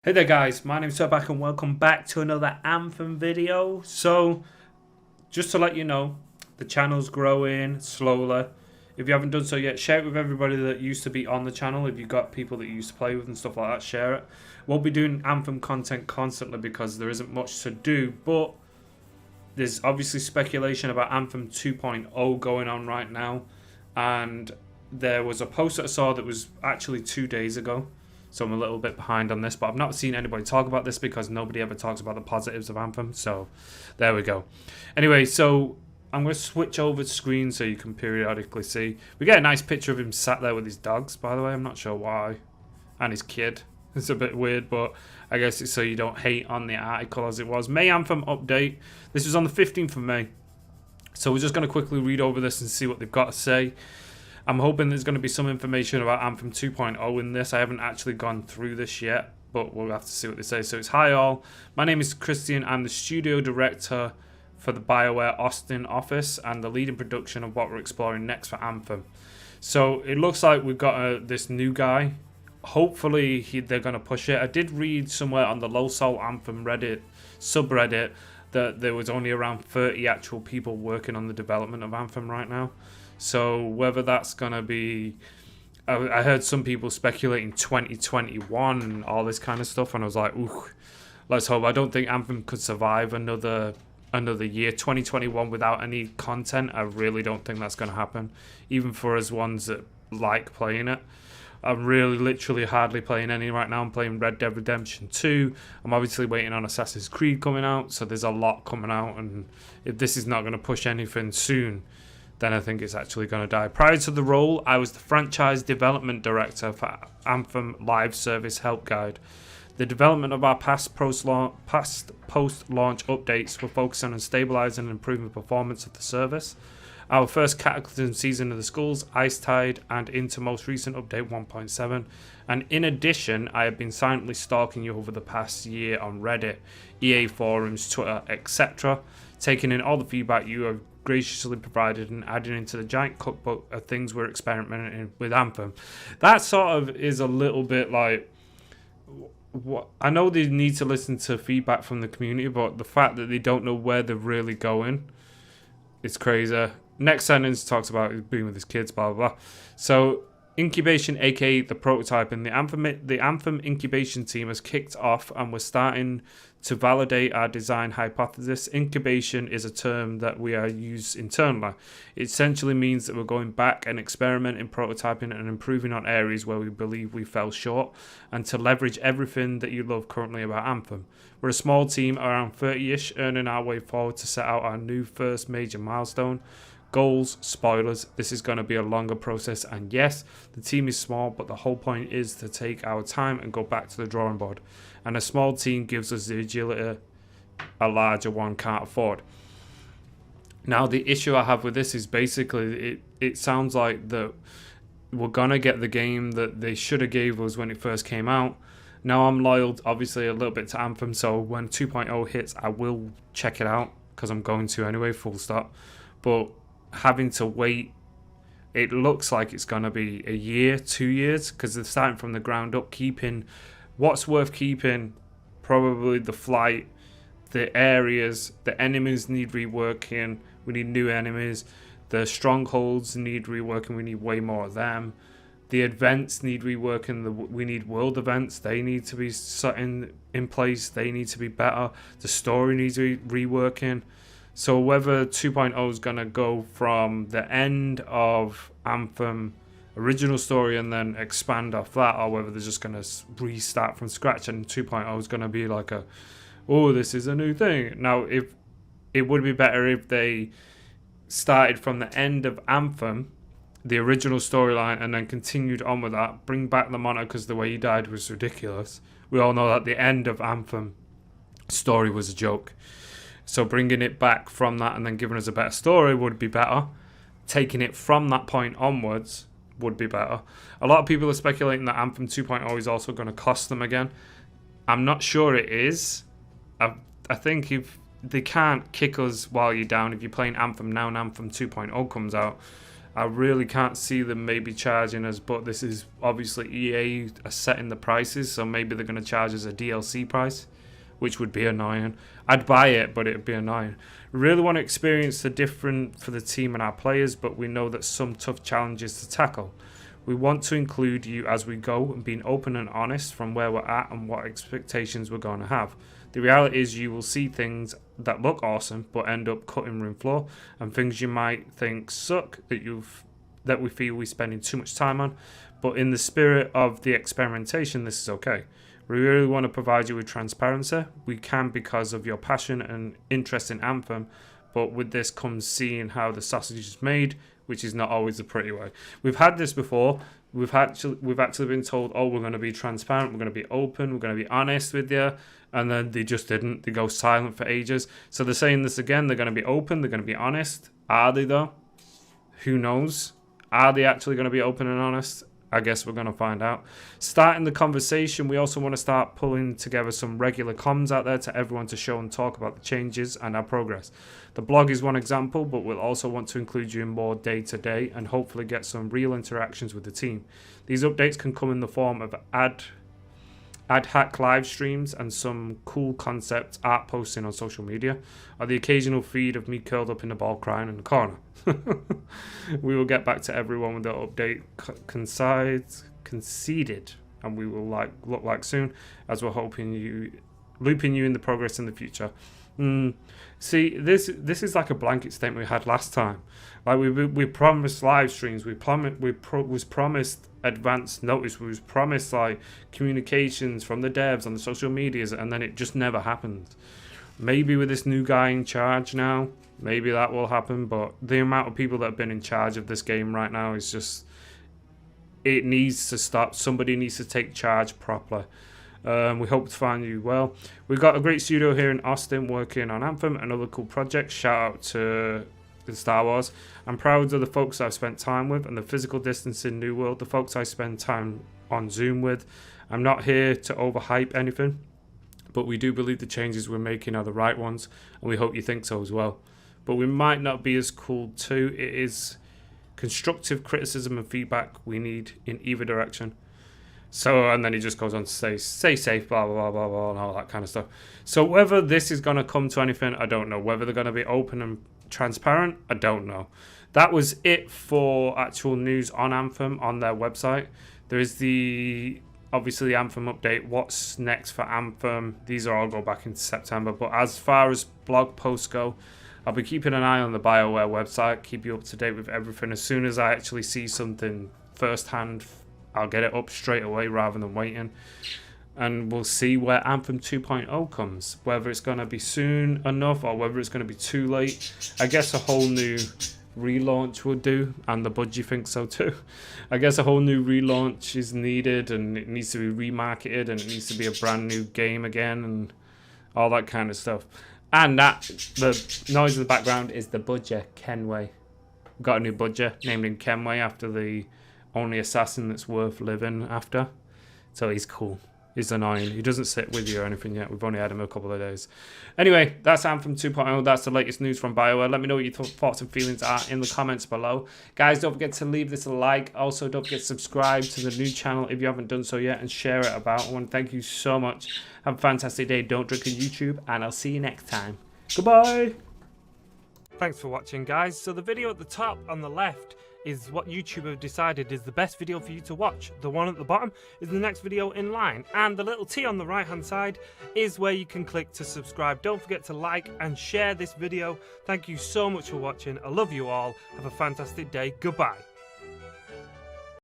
Hey there guys, my name's Back and welcome back to another Anthem video. So, just to let you know, the channel's growing slowly. If you haven't done so yet, share it with everybody that used to be on the channel. If you've got people that you used to play with and stuff like that, share it. We'll be doing Anthem content constantly because there isn't much to do, but there's obviously speculation about Anthem 2.0 going on right now. And there was a post that I saw that was actually 2 days ago. So I'm a little bit behind on this, but I've not seen anybody talk about this because nobody ever talks about the positives of Anthem. So there we go. Anyway, so I'm going to switch over screen so you can periodically see. We get a nice picture of him sat there with his dogs, by the way. I'm not sure why. And his kid. It's a bit weird, but I guess it's so you don't hate on the article as it was. May Anthem update. This was on the 15th of May. So we're just going to quickly read over this and see what they've got to say. I'm hoping there's going to be some information about Anthem 2.0 in this. I haven't actually gone through this yet, but we'll have to see what they say. So it's hi all. My name is Christian. I'm the studio director for the BioWare Austin office and the leading production of what we're exploring next for Anthem. So it looks like we've got this new guy. Hopefully they're going to push it. I did read somewhere on the Low Soul Anthem Reddit subreddit that there was only around 30 actual people working on the development of Anthem right now. So whether that's going to be... I heard some people speculating 2021 and all this kind of stuff. And I was like, ooh, let's hope. I don't think Anthem could survive another year. 2021 without any content, I really don't think that's going to happen. Even for us ones that like playing it. I'm really literally hardly playing any right now. I'm playing Red Dead Redemption 2. I'm obviously waiting on Assassin's Creed coming out. So there's a lot coming out. And if this is not going to push anything soon, then I think it's actually going to die. Prior to the role, I was the franchise development director for Anthem Live Service Help Guide. The development of our past post-launch updates were focusing on stabilizing and improving the performance of the service. Our first Cataclysm season of the schools, Ice Tide, and into most recent update 1.7. And in addition, I have been silently stalking you over the past year on Reddit, EA forums, Twitter, etc., taking in all the feedback you have graciously provided and adding into the giant cookbook of things we're experimenting with Anthem. That sort of is a little bit like, what I know they need to listen to feedback from the community, but the fact that they don't know where they're really going, it's crazy. Next sentence talks about being with his kids, blah blah blah. So incubation, aka the prototyping, the Anthem incubation team has kicked off and we're starting to validate our design hypothesis. Incubation is a term that we are used internally. It essentially means that we're going back and experimenting, prototyping and improving on areas where we believe we fell short and to leverage everything that you love currently about Anthem. We're a small team, around 30-ish, earning our way forward to set out our new first major milestone. Goals, spoilers, this is going to be a longer process, and yes, the team is small, but the whole point is to take our time and go back to the drawing board. And a small team gives us the agility a larger one can't afford. Now, the issue I have with this is basically it sounds like that we're going to get the game that they should have gave us when it first came out. Now, I'm loyal, obviously, a little bit to Anthem, so when 2.0 hits, I will check it out, because I'm going to anyway, full stop. But having to wait, it looks like it's going to be a year, 2 years, because they're starting from the ground up, keeping what's worth keeping, probably the flight, the areas, the enemies need reworking, we need new enemies, the strongholds need reworking, we need way more of them, the events need reworking, we need world events, they need to be set in place, they need to be better, the story needs reworking. So whether 2.0 is going to go from the end of Anthem original story and then expand off that, or whether they're just going to restart from scratch and 2.0 is going to be like oh, this is a new thing. Now, if it would be better if they started from the end of Anthem, the original storyline, and then continued on with that, bring back the monitor because the way he died was ridiculous. We all know that the end of Anthem story was a joke. So bringing it back from that and then giving us a better story would be better. Taking it from that point onwards would be better. A lot of people are speculating that Anthem 2.0 is also going to cost them again. I'm not sure it is. I think if they can't kick us while you're down, if you're playing Anthem now and Anthem 2.0 comes out, I really can't see them maybe charging us, but this is obviously EA are setting the prices, so maybe they're going to charge us a DLC price, which would be annoying. I'd buy it, but it'd be annoying. We really want to experience the different for the team and our players, but we know that some tough challenges to tackle. We want to include you as we go and being open and honest from where we're at and what expectations we're going to have. The reality is you will see things that look awesome but end up cutting room floor, and things you might think suck that we feel we're spending too much time on. But in the spirit of the experimentation, this is okay. We really want to provide you with transparency. We can because of your passion and interest in Anthem, but with this comes seeing how the sausage is made, which is not always the pretty way. We've had this before. We've actually been told, oh, we're going to be transparent, we're going to be open, we're going to be honest with you, and then they just didn't. They go silent for ages. So they're saying this again. They're going to be open, they're going to be honest. Are they though? Who knows? Are they actually going to be open and honest? I guess we're going to find out. Starting the conversation, we also want to start pulling together some regular comms out there to everyone to show and talk about the changes and our progress. The blog is one example, but we'll also want to include you in more day-to-day and hopefully get some real interactions with the team. These updates can come in the form of ad hoc live streams and some cool concept art posting on social media, or the occasional feed of me curled up in the ball crying in the corner. We will get back to everyone with the update conceded, and we will look like soon, as we're looping you in the progress in the future. See, this is like a blanket statement we had last time. Like we promised live streams, was promised advanced notice, we was promised like communications from the devs on the social medias, and then it just never happened. Maybe with this new guy in charge now, maybe that will happen, but the amount of people that have been in charge of this game right now is just, it needs to stop. Somebody needs to take charge properly. We hope to find you well. We've got a great studio here in Austin working on Anthem and other cool projects. Shout out to the Star Wars. I'm proud of the folks I've spent time with and the physical distance in New World, the folks I spend time on Zoom with. I'm not here to overhype anything, but we do believe the changes we're making are the right ones, and we hope you think so as well. But we might not be as cool too. It is constructive criticism and feedback we need in either direction. So, and then he just goes on to say, stay safe, blah, blah, blah, blah, blah, and all that kind of stuff. So whether this is going to come to anything, I don't know. Whether they're going to be open and transparent, I don't know. That was it for actual news on Anthem on their website. There is obviously the Anthem update, what's next for Anthem. These are all go back into September. But as far as blog posts go, I'll be keeping an eye on the BioWare website, keep you up to date with everything. As soon as I actually see something firsthand, I'll get it up straight away rather than waiting. And we'll see where Anthem 2.0 comes. Whether it's going to be soon enough or whether it's going to be too late. I guess a whole new relaunch would do, and the budgie thinks so too. I guess a whole new relaunch is needed, and it needs to be remarketed, and it needs to be a brand new game again, and all that kind of stuff. And the noise in the background is the Budger, Kenway. We've got a new Budger named him Kenway after the only assassin that's worth living after. So he's cool. He's annoying. He doesn't sit with you or anything yet. We've only had him a couple of days. Anyway, that's Anthem 2.0. That's the latest news from BioWare. Let me know what your thoughts and feelings are in the comments below. Guys, don't forget to leave this a like. Also, don't forget to subscribe to the new channel if you haven't done so yet, and share it about. I want to thank you so much. Have a fantastic day. Don't drink on YouTube, and I'll see you next time. Goodbye. Thanks for watching, guys. So the video at the top on the left is what YouTube have decided is the best video for you to watch. The one at the bottom is the next video in line, and the little T on the right hand side is where you can click to subscribe. Don't forget to like and share this video. Thank you so much for watching. I love you all. Have a fantastic day. Goodbye.